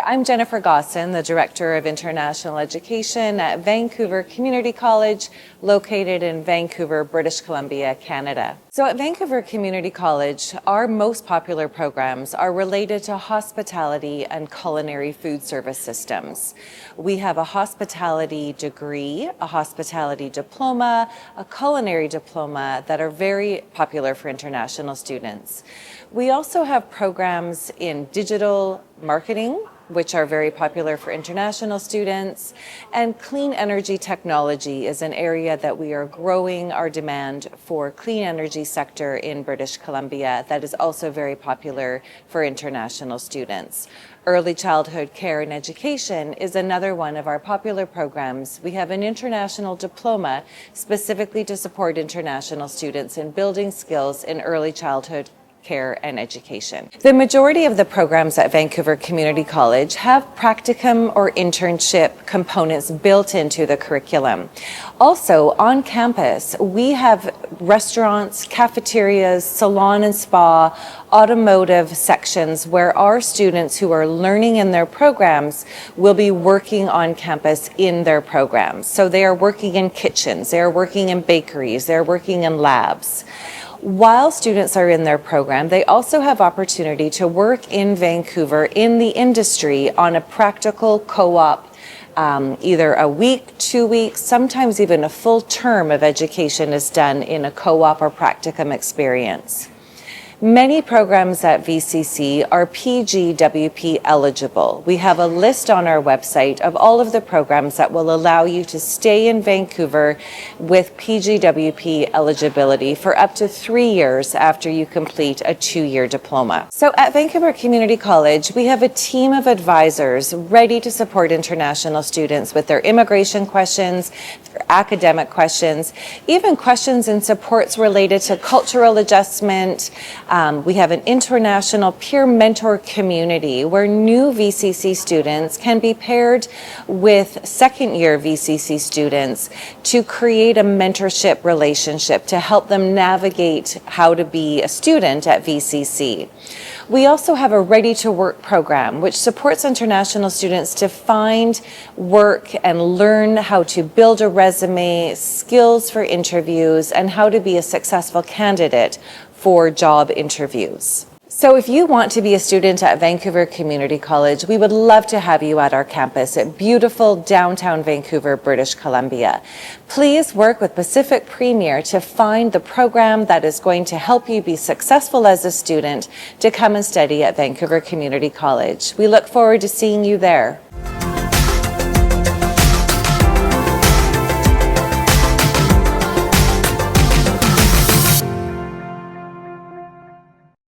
I'm Jennifer Gosson, the Director of International Education at Vancouver Community College, located in Vancouver, British Columbia, Canada. So at Vancouver Community College, our most popular programs are related to hospitality and culinary food service systems. We have a hospitality degree, a hospitality diploma, a culinary diploma that are very popular for international students. We also have programs in digital marketing, which are very popular for international students, and clean energy technology is an area that we are growing our demand for clean energy sector in British Columbia that is also very popular for international students. Early childhood care and education is another one of our popular programs. We have an international diploma specifically to support international students in building skills in early childhood care and education. The majority of the programs at Vancouver Community College have practicum or internship components built into the curriculum. Also, on campus, we have restaurants, cafeterias, salon and spa, automotive sections where our students who are learning in their programs will be working on campus in their programs. So they are working in kitchens, they are working in bakeries, they're working in labs. While students are in their program, they also have opportunity to work in Vancouver in the industry on a practical co-op, either a week, 2 weeks, sometimes even a full term of education is done in a co-op or practicum experience. Many programs at VCC are PGWP eligible. We have a list on our website of all of the programs that will allow you to stay in Vancouver with PGWP eligibility for up to 3 years after you complete a 2-year diploma. So at Vancouver Community College, we have a team of advisors ready to support international students with their immigration questions, their academic questions, even questions and supports related to cultural adjustment. We have an international peer mentor community where new VCC students can be paired with second-year VCC students to create a mentorship relationship to help them navigate how to be a student at VCC. We also have a ready-to-work program which supports international students to find work and learn how to build a resume, skills for interviews, and how to be a successful candidate for job interviews. So if you want to be a student at Vancouver Community College, we would love to have you at our campus at beautiful downtown Vancouver, British Columbia. Please work with Pacific Premier to find the program that is going to help you be successful as a student to come and study at Vancouver Community College. We look forward to seeing you there.